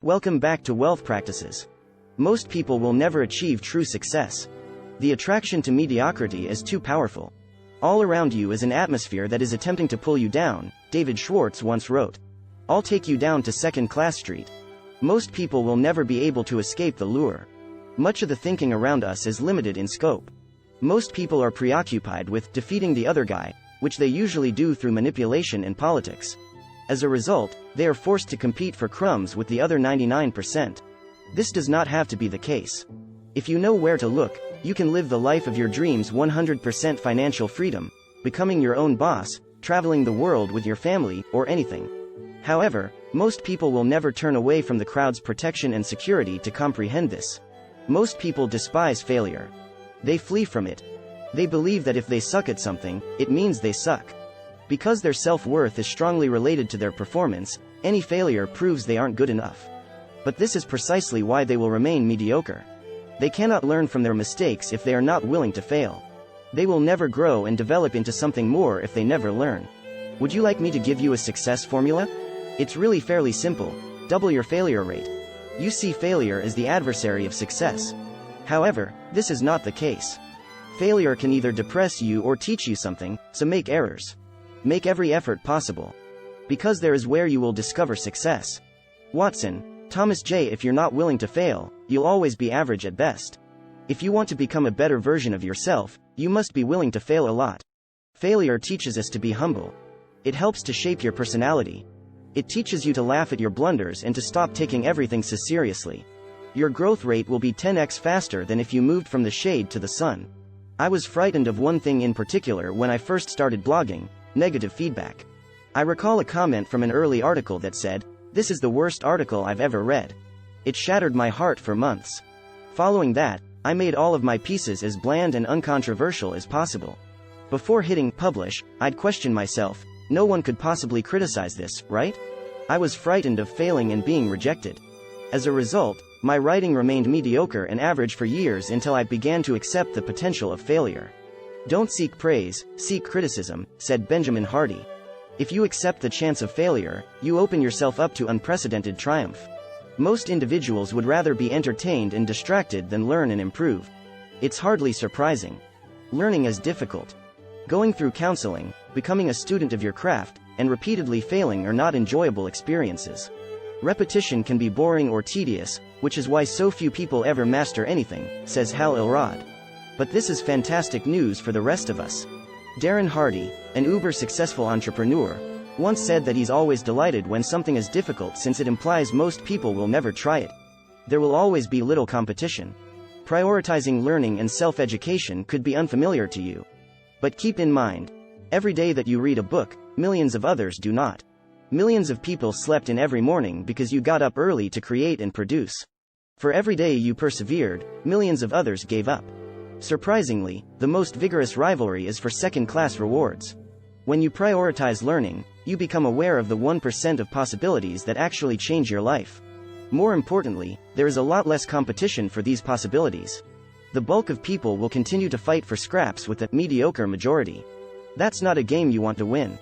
Welcome back to Wealth Practices. Most people will never achieve true success. The attraction to mediocrity is too powerful. All around you is an atmosphere that is attempting to pull you down, David Schwartz once wrote. I'll take you down to second-class street. Most people will never be able to escape the lure. Much of the thinking around us is limited in scope. Most people are preoccupied with defeating the other guy, which they usually do through manipulation and politics. As a result, they are forced to compete for crumbs with the other 99%. This does not have to be the case. If you know where to look, you can live the life of your dreams. 100% financial freedom, becoming your own boss, traveling the world with your family, or anything. However, most people will never turn away from the crowd's protection and security to comprehend this. Most people despise failure. They flee from it. They believe that if they suck at something, it means they suck. Because their self-worth is strongly related to their performance, any failure proves they aren't good enough. But this is precisely why they will remain mediocre. They cannot learn from their mistakes if they are not willing to fail. They will never grow and develop into something more if they never learn. Would you like me to give you a success formula? It's really fairly simple. Double your failure rate. You see failure as the adversary of success. However, this is not the case. Failure can either depress you or teach you something, so make errors. Make every effort possible. Because there is where you will discover success. Watson, Thomas J. If you're not willing to fail, you'll always be average at best. If you want to become a better version of yourself, you must be willing to fail a lot. Failure teaches us to be humble. It helps to shape your personality. It teaches you to laugh at your blunders and to stop taking everything so seriously. Your growth rate will be 10x faster than if you moved from the shade to the sun. I was frightened of one thing in particular when I first started blogging: negative feedback. I recall a comment from an early article that said, "This is the worst article I've ever read." It shattered my heart for months. Following that, I made all of my pieces as bland and uncontroversial as possible. Before hitting publish, I'd question myself, no one could possibly criticize this, right? I was frightened of failing and being rejected. As a result, my writing remained mediocre and average for years until I began to accept the potential of failure. Don't seek praise, seek criticism, said Benjamin Hardy. If you accept the chance of failure, you open yourself up to unprecedented triumph. Most individuals would rather be entertained and distracted than learn and improve. It's hardly surprising. Learning is difficult. Going through counseling, becoming a student of your craft, and repeatedly failing are not enjoyable experiences. Repetition can be boring or tedious, which is why so few people ever master anything, says Hal Elrod. But this is fantastic news for the rest of us. Darren Hardy, an uber-successful entrepreneur, once said that he's always delighted when something is difficult since it implies most people will never try it. There will always be little competition. Prioritizing learning and self-education could be unfamiliar to you. But keep in mind, every day that you read a book, millions of others do not. Millions of people slept in every morning because you got up early to create and produce. For every day you persevered, millions of others gave up. Surprisingly, the most vigorous rivalry is for second-class rewards. When you prioritize learning, you become aware of the 1% of possibilities that actually change your life. More importantly, there is a lot less competition for these possibilities. The bulk of people will continue to fight for scraps with a mediocre majority. That's not a game you want to win.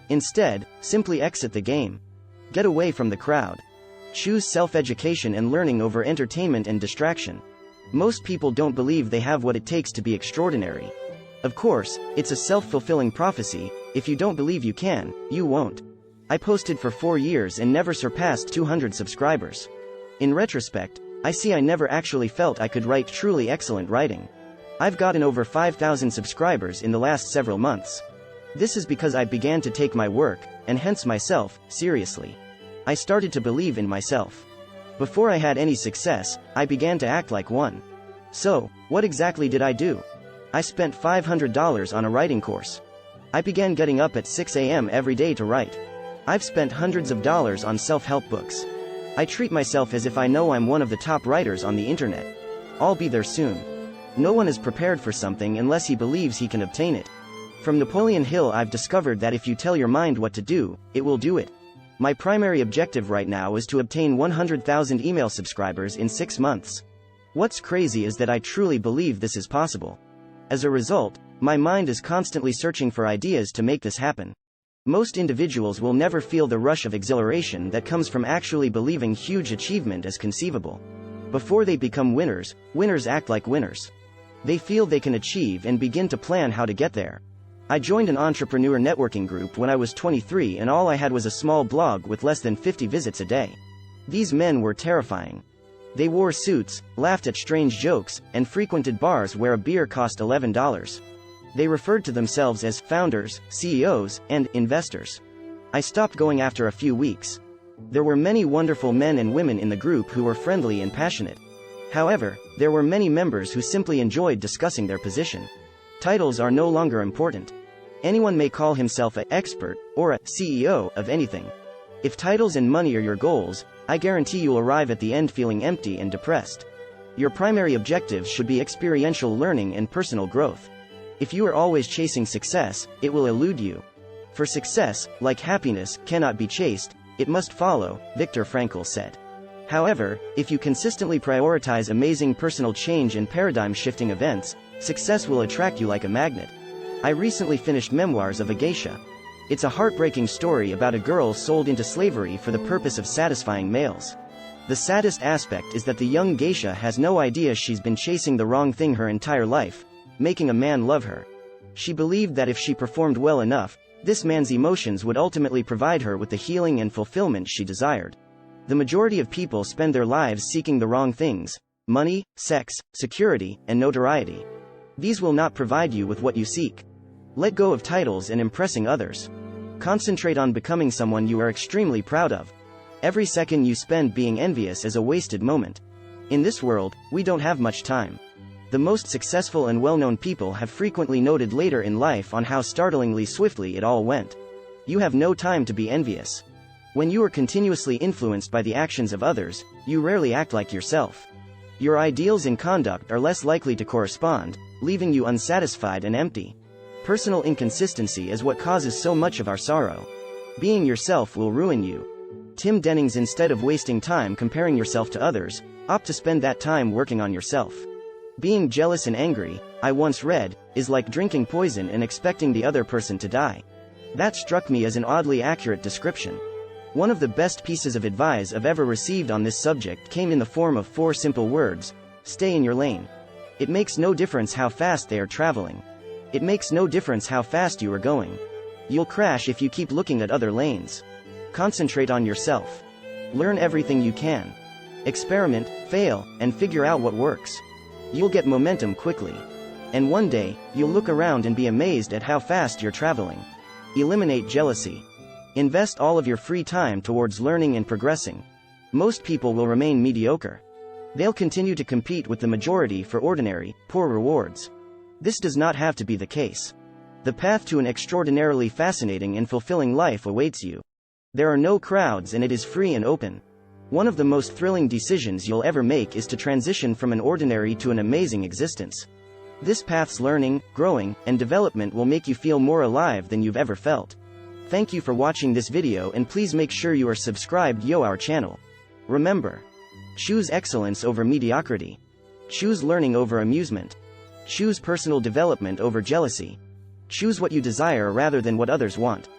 Instead, simply exit the game. Get away from the crowd. Choose self-education and learning over entertainment and distraction. Most people don't believe they have what it takes to be extraordinary. Of course, it's a self-fulfilling prophecy: if you don't believe you can, you won't. I posted for 4 years and never surpassed 200 subscribers. In retrospect, I see I never actually felt I could write truly excellent writing. I've gotten over 5,000 subscribers in the last several months. This is because I began to take my work, and hence myself, seriously. I started to believe in myself. Before I had any success, I began to act like one. So, what exactly did I do? I spent $500 on a writing course. I began getting up at 6 a.m. every day to write. I've spent hundreds of dollars on self-help books. I treat myself as if I know I'm one of the top writers on the internet. I'll be there soon. No one is prepared for something unless he believes he can obtain it. From Napoleon Hill I've discovered that if you tell your mind what to do, it will do it. My primary objective right now is to obtain 100,000 email subscribers in 6 months. What's crazy is that I truly believe this is possible. As a result, my mind is constantly searching for ideas to make this happen. Most individuals will never feel the rush of exhilaration that comes from actually believing huge achievement is conceivable. Before they become winners, winners act like winners. They feel they can achieve and begin to plan how to get there. I joined an entrepreneur networking group when I was 23 and all I had was a small blog with less than 50 visits a day. These men were terrifying. They wore suits, laughed at strange jokes, and frequented bars where a beer cost $11. They referred to themselves as founders, CEOs, and investors. I stopped going after a few weeks. There were many wonderful men and women in the group who were friendly and passionate. However, there were many members who simply enjoyed discussing their position. Titles are no longer important. Anyone may call himself an expert or a CEO of anything. If titles and money are your goals, I guarantee you'll arrive at the end feeling empty and depressed. Your primary objectives should be experiential learning and personal growth. If you are always chasing success, it will elude you. For success, like happiness, cannot be chased, it must follow, Viktor Frankl said. However, if you consistently prioritize amazing personal change and paradigm-shifting events, success will attract you like a magnet. I recently finished Memoirs of a Geisha. It's a heartbreaking story about a girl sold into slavery for the purpose of satisfying males. The saddest aspect is that the young geisha has no idea she's been chasing the wrong thing her entire life, making a man love her. She believed that if she performed well enough, this man's emotions would ultimately provide her with the healing and fulfillment she desired. The majority of people spend their lives seeking the wrong things: money, sex, security, and notoriety. These will not provide you with what you seek. Let go of titles and impressing others. Concentrate on becoming someone you are extremely proud of. Every second you spend being envious is a wasted moment. In this world, we don't have much time. The most successful and well-known people have frequently noted later in life on how startlingly swiftly it all went. You have no time to be envious. When you are continuously influenced by the actions of others, you rarely act like yourself. Your ideals and conduct are less likely to correspond, leaving you unsatisfied and empty. Personal inconsistency is what causes so much of our sorrow. Being yourself will ruin you. Tim Dennings. Instead of wasting time comparing yourself to others, opt to spend that time working on yourself. Being jealous and angry, I once read, is like drinking poison and expecting the other person to die. That struck me as an oddly accurate description. One of the best pieces of advice I've ever received on this subject came in the form of 4 simple words: stay in your lane. It makes no difference how fast they are traveling. It makes no difference how fast you are going. You'll crash if you keep looking at other lanes. Concentrate on yourself. Learn everything you can. Experiment, fail, and figure out what works. You'll get momentum quickly. And one day, you'll look around and be amazed at how fast you're traveling. Eliminate jealousy. Invest all of your free time towards learning and progressing. Most people will remain mediocre. They'll continue to compete with the majority for ordinary, poor rewards. This does not have to be the case. The path to an extraordinarily fascinating and fulfilling life awaits you. There are no crowds and it is free and open. One of the most thrilling decisions you'll ever make is to transition from an ordinary to an amazing existence. This path's learning, growing, and development will make you feel more alive than you've ever felt. Thank you for watching this video, and please make sure you are subscribed to our channel. Remember, choose excellence over mediocrity. Choose learning over amusement. Choose personal development over jealousy. Choose what you desire rather than what others want.